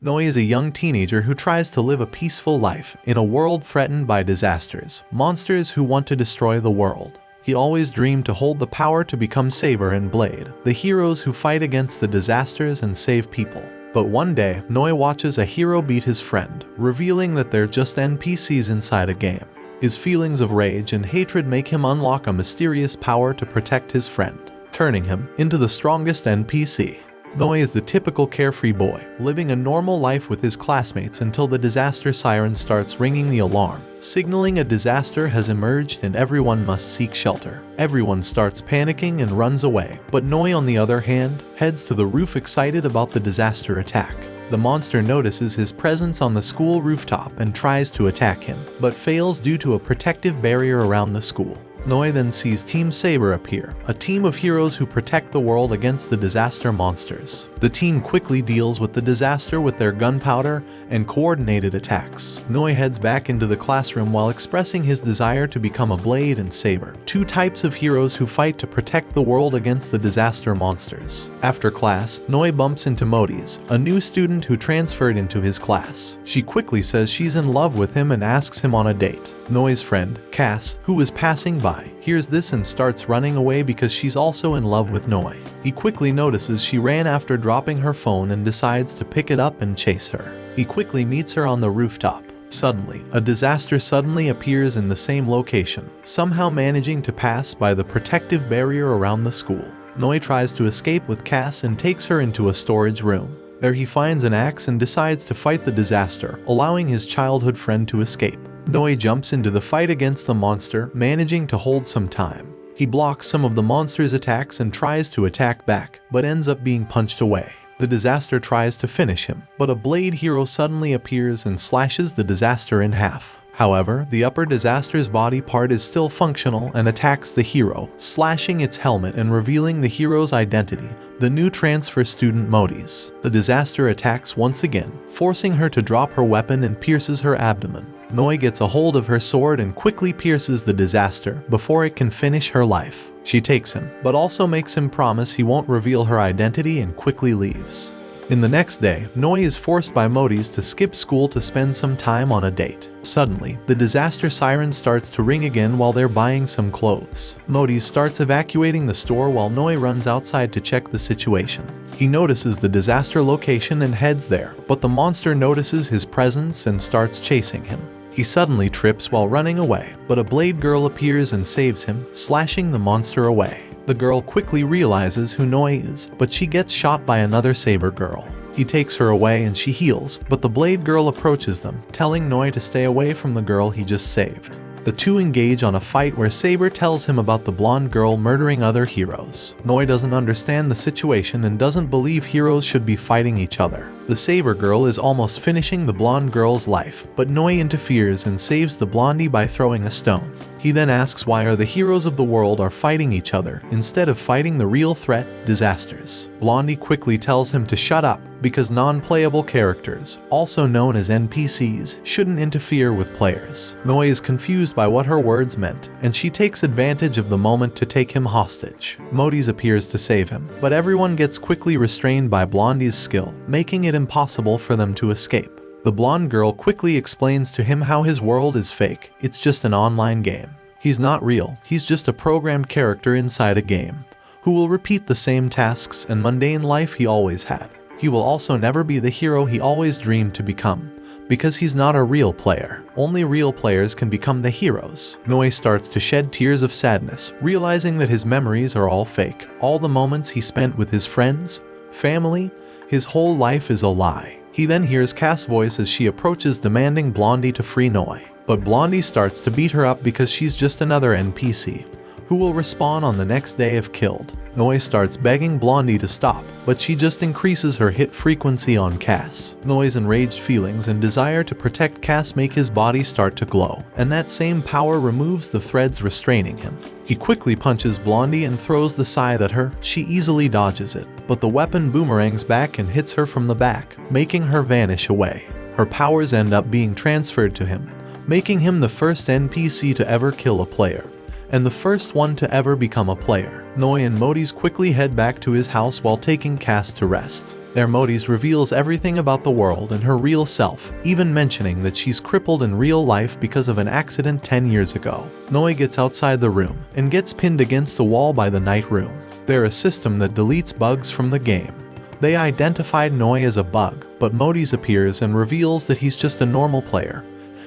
Noi is a young teenager who tries to live a peaceful life in a world threatened by disasters, monsters who want to destroy the world. He always dreamed to hold the power to become Saber and Blade, the heroes who fight against the disasters and save people. But one day, Noi watches a hero beat his friend, revealing that they're just NPCs inside a game. His feelings of rage and hatred make him unlock a mysterious power to protect his friend, turning him into the strongest NPC. Noi is the typical carefree boy, living a normal life with his classmates until the disaster siren starts ringing the alarm, signaling a disaster has emerged and everyone must seek shelter. Everyone starts panicking and runs away, but Noi, on the other hand, heads to the roof excited about the disaster attack. The monster notices his presence on the school rooftop and tries to attack him, but fails due to a protective barrier around the school. Noi then sees Team Saber appear, a team of heroes who protect the world against the disaster monsters. The team quickly deals with the disaster with their gunpowder and coordinated attacks. Noi heads back into the classroom while expressing his desire to become a Blade and Saber, two types of heroes who fight to protect the world against the disaster monsters. After class, Noi bumps into Modis, a new student who transferred into his class. She quickly says she's in love with him and asks him on a date. Noi's friend, Cass, who is passing by, hears this and starts running away because she's also in love with Noi. He quickly notices she ran after dropping her phone and decides to pick it up and chase her. He quickly meets her on the rooftop. Suddenly, a disaster suddenly appears in the same location, somehow managing to pass by the protective barrier around the school. Noi tries to escape with Cass and takes her into a storage room. There he finds an axe and decides to fight the disaster, allowing his childhood friend to escape. Noi jumps into the fight against the monster, managing to hold some time. He blocks some of the monster's attacks and tries to attack back, but ends up being punched away. The disaster tries to finish him, but a Blade hero suddenly appears and slashes the disaster in half. However, the upper disaster's body part is still functional and attacks the hero, slashing its helmet and revealing the hero's identity, the new transfer student Modis. The disaster attacks once again, forcing her to drop her weapon and pierces her abdomen. Noi gets a hold of her sword and quickly pierces the disaster before it can finish her life. She takes him, but also makes him promise he won't reveal her identity and quickly leaves. In the next day, Noi is forced by Modis to skip school to spend some time on a date. Suddenly, the disaster siren starts to ring again while they're buying some clothes. Modis starts evacuating the store while Noi runs outside to check the situation. He notices the disaster location and heads there, but the monster notices his presence and starts chasing him. He suddenly trips while running away, but a Blade girl appears and saves him, slashing the monster away. The girl quickly realizes who Noi is, but she gets shot by another Saber girl. He takes her away and she heals, but the Blade girl approaches them, telling Noi to stay away from the girl he just saved. The two engage on a fight where Saber tells him about the blonde girl murdering other heroes. Noi doesn't understand the situation and doesn't believe heroes should be fighting each other. The Saber girl is almost finishing the blonde girl's life, but Noi interferes and saves the blondie by throwing a stone. He then asks why the heroes of the world are fighting each other instead of fighting the real threat, disasters. Blondie quickly tells him to shut up because non-playable characters, also known as NPCs, shouldn't interfere with players. Noi is confused by what her words meant, and she takes advantage of the moment to take him hostage. Modis appears to save him, but everyone gets quickly restrained by Blondie's skill, making it impossible for them to escape. The blonde girl quickly explains to him how his world is fake, it's just an online game. He's not real, he's just a programmed character inside a game, who will repeat the same tasks and mundane life he always had. He will also never be the hero he always dreamed to become, because he's not a real player. Only real players can become the heroes. Noi starts to shed tears of sadness, realizing that his memories are all fake. All the moments he spent with his friends, family, his whole life is a lie. He then hears Cass' voice as she approaches demanding Blondie to free Noi. But Blondie starts to beat her up because she's just another NPC, who will respawn on the next day if killed. Noi starts begging Blondie to stop, but she just increases her hit frequency on Cass. Noi's enraged feelings and desire to protect Cass make his body start to glow, and that same power removes the threads restraining him. He quickly punches Blondie and throws the scythe at her. She easily dodges it, but the weapon boomerangs back and hits her from the back, making her vanish away. Her powers end up being transferred to him, making him the first NPC to ever kill a player, and the first one to ever become a player. Noi and Modi's quickly head back to his house while taking Cass to rest. There Modi's reveals everything about the world and her real self, even mentioning that she's crippled in real life because of an accident 10 years ago. Noi gets outside the room and gets pinned against the wall by the night room. They're a system that deletes bugs from the game. They identified Noi as a bug, but Modi's appears and reveals that he's just a normal player,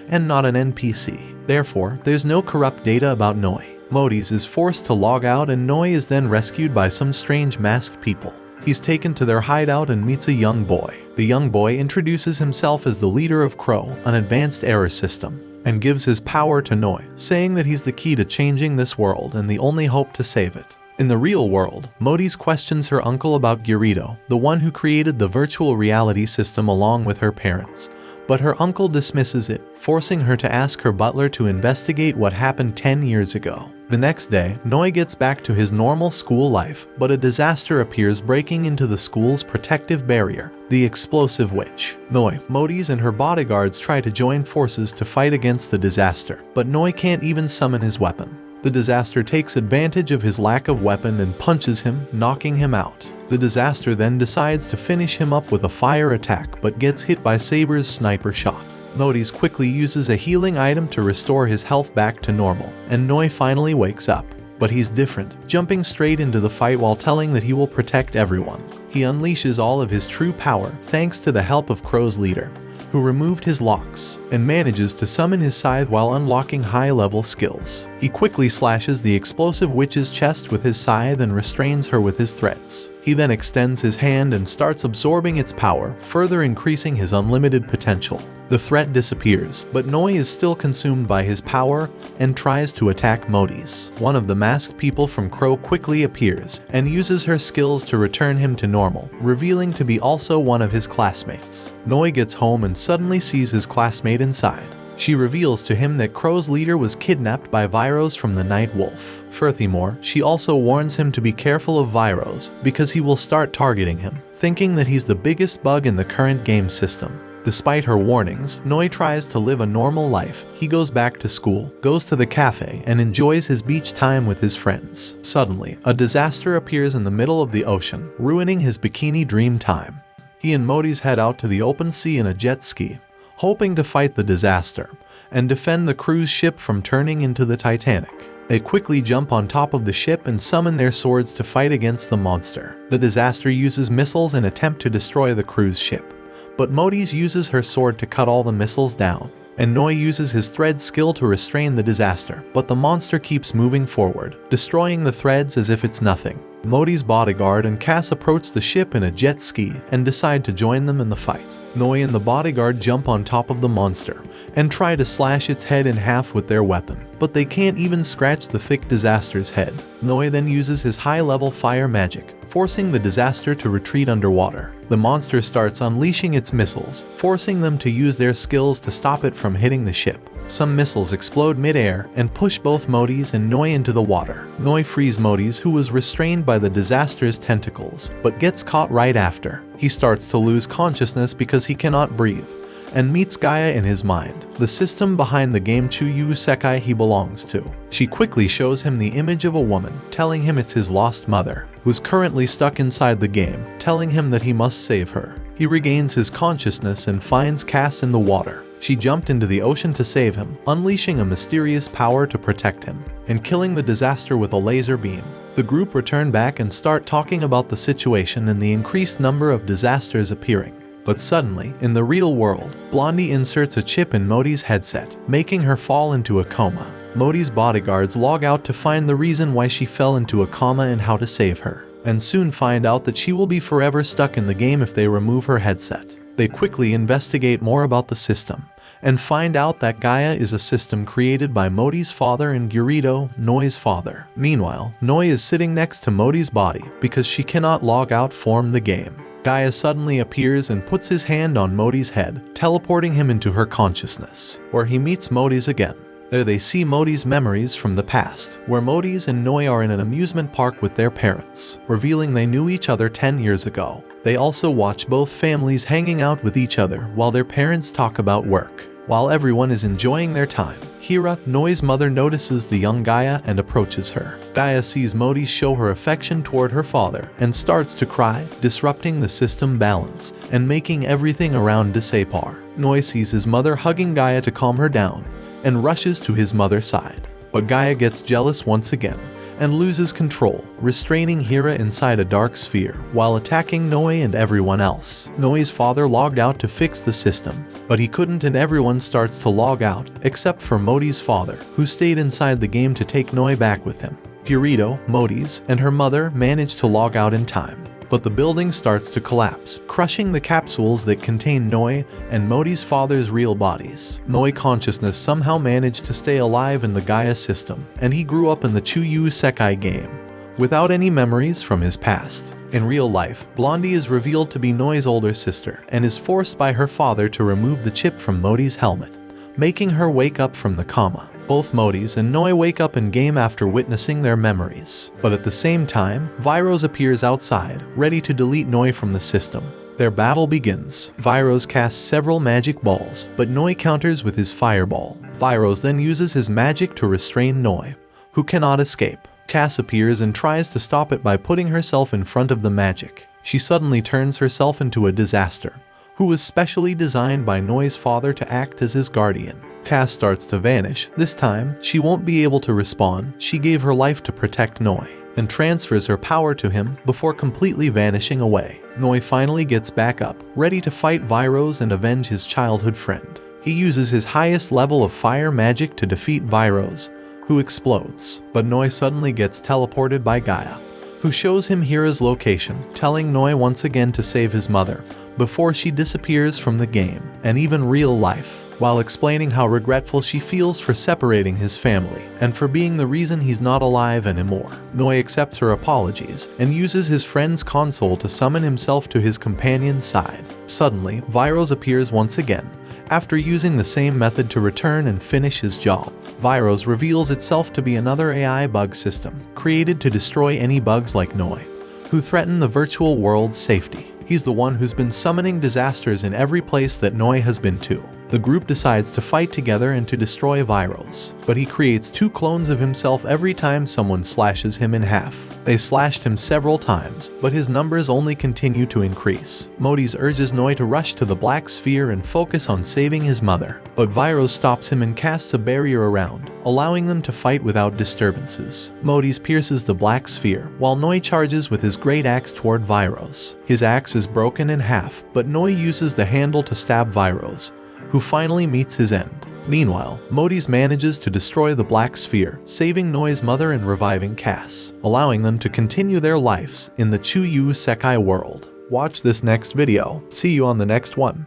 and not an NPC. Therefore, there's no corrupt data about Noi. Modi's is forced to log out and Noi is then rescued by some strange masked people. He's taken to their hideout and meets a young boy. The young boy introduces himself as the leader of Chou, an advanced error system, and gives his power to Noi, saying that he's the key to changing this world and the only hope to save it. In the real world, Modi's questions her uncle about Gyurido, the one who created the virtual reality system along with her parents, but her uncle dismisses it, forcing her to ask her butler to investigate what happened 10 years ago. The next day, Noi gets back to his normal school life, but a disaster appears breaking into the school's protective barrier, the explosive witch. Noi, Modi's and her bodyguards try to join forces to fight against the disaster, but Noi can't even summon his weapon. The disaster takes advantage of his lack of weapon and punches him, knocking him out. The disaster then decides to finish him up with a fire attack but gets hit by Saber's sniper shot. Modi's quickly uses a healing item to restore his health back to normal, and Noi finally wakes up. But he's different, jumping straight into the fight while telling that he will protect everyone. He unleashes all of his true power thanks to the help of Chou's leader, who removed his locks, and manages to summon his scythe while unlocking high-level skills. He quickly slashes the explosive witch's chest with his scythe and restrains her with his threads. He then extends his hand and starts absorbing its power, further increasing his unlimited potential. The threat disappears, but Noi is still consumed by his power and tries to attack Modi's. One of the masked people from Chou quickly appears and uses her skills to return him to normal, revealing to be also one of his classmates. Noi gets home and suddenly sees his classmate inside. She reveals to him that Chou's leader was kidnapped by Viros from the Night Wolf. Furthermore, she also warns him to be careful of Viros because he will start targeting him, thinking that he's the biggest bug in the current game system. Despite her warnings, Noi tries to live a normal life. He goes back to school, goes to the cafe, and enjoys his beach time with his friends. Suddenly, a disaster appears in the middle of the ocean, ruining his bikini dream time. He and Modi's head out to the open sea in a jet ski, hoping to fight the disaster and defend the cruise ship from turning into the Titanic. They quickly jump on top of the ship and summon their swords to fight against the monster. The disaster uses missiles in an attempt to destroy the cruise ship, but Modi's uses her sword to cut all the missiles down, and Noi uses his thread skill to restrain the disaster, but the monster keeps moving forward, destroying the threads as if it's nothing. Modi's bodyguard and Cass approach the ship in a jet ski and decide to join them in the fight. Noi and the bodyguard jump on top of the monster and try to slash its head in half with their weapon, but they can't even scratch the thick disaster's head. Noi then uses his high-level fire magic, forcing the disaster to retreat underwater. The monster starts unleashing its missiles, forcing them to use their skills to stop it from hitting the ship. Some missiles explode mid-air and push both Modi's and Noi into the water. Noi frees Modi's, who was restrained by the disaster's tentacles, but gets caught right after. He starts to lose consciousness because he cannot breathe, and meets Gaia in his mind, the system behind the game Chou Sekai he belongs to. She quickly shows him the image of a woman, telling him it's his lost mother, who's currently stuck inside the game, telling him that he must save her. He regains his consciousness and finds Cass in the water. She jumped into the ocean to save him, unleashing a mysterious power to protect him, and killing the disaster with a laser beam. The group return back and start talking about the situation and the increased number of disasters appearing. But suddenly, in the real world, Blondie inserts a chip in Modi's headset, making her fall into a coma. Modi's bodyguards log out to find the reason why she fell into a coma and how to save her, and soon find out that she will be forever stuck in the game if they remove her headset. They quickly investigate more about the system, and find out that Gaia is a system created by Modi's father and Gyurido, Noi's father. Meanwhile, Noi is sitting next to Modi's body because she cannot log out from the game. Gaia suddenly appears and puts his hand on Modi's head, teleporting him into her consciousness, where he meets Modi's again. There they see Modi's memories from the past, where Modi's and Noi are in an amusement park with their parents, revealing they knew each other 10 years ago. They also watch both families hanging out with each other while their parents talk about work. While everyone is enjoying their time, Hira, Noi's mother, notices the young Gaia and approaches her. Gaia sees Modi show her affection toward her father and starts to cry, disrupting the system balance and making everything around disappear. Noi sees his mother hugging Gaia to calm her down and rushes to his mother's side. But Gaia gets jealous once again and loses control, restraining Hira inside a dark sphere while attacking Noi and everyone else. Noi's father logged out to fix the system, but he couldn't, and everyone starts to log out except for Modi's father, who stayed inside the game to take Noi back with him. Kirito, Modi's, and her mother manage to log out in time, but the building starts to collapse, crushing the capsules that contain Noi and Modi's father's real bodies. Noi consciousness somehow managed to stay alive in the Gaia system, and he grew up in the Chou Sekai game, without any memories from his past. In real life, Blondie is revealed to be Noi's older sister, and is forced by her father to remove the chip from Modi's helmet, making her wake up from the coma. Both Modi's and Noi wake up in-game after witnessing their memories. But at the same time, Viros appears outside, ready to delete Noi from the system. Their battle begins. Viros casts several magic balls, but Noi counters with his fireball. Viros then uses his magic to restrain Noi, who cannot escape. Cass appears and tries to stop it by putting herself in front of the magic. She suddenly turns herself into a disaster, who was specially designed by Noi's father to act as his guardian. Cass starts to vanish. This time, she won't be able to respawn. She gave her life to protect Noi, and transfers her power to him before completely vanishing away. Noi finally gets back up, ready to fight Viros and avenge his childhood friend. He uses his highest level of fire magic to defeat Viros, who explodes. But Noi suddenly gets teleported by Gaia, who shows him Hira's location, telling Noi once again to save his mother before she disappears from the game and even real life, while explaining how regretful she feels for separating his family and for being the reason he's not alive anymore. Noi accepts her apologies and uses his friend's console to summon himself to his companion's side. Suddenly, Viros appears once again, after using the same method to return and finish his job. Viros reveals itself to be another AI bug system, created to destroy any bugs like Noi, who threaten the virtual world's safety. He's the one who's been summoning disasters in every place that Noi has been to. The group decides to fight together and to destroy Viros, but he creates 2 clones of himself every time someone slashes him in half. They slashed him several times, but his numbers only continue to increase. Modi's urges Noi to rush to the black sphere and focus on saving his mother, but Viros stops him and casts a barrier around, allowing them to fight without disturbances. Modi's pierces the black sphere, while Noi charges with his great axe toward Viros. His axe is broken in half, but Noi uses the handle to stab Viros, who finally meets his end. Meanwhile, Modi's manages to destroy the black sphere, saving Noi's mother and reviving Cass, allowing them to continue their lives in the Chou Sekai world. Watch this next video. See you on the next one.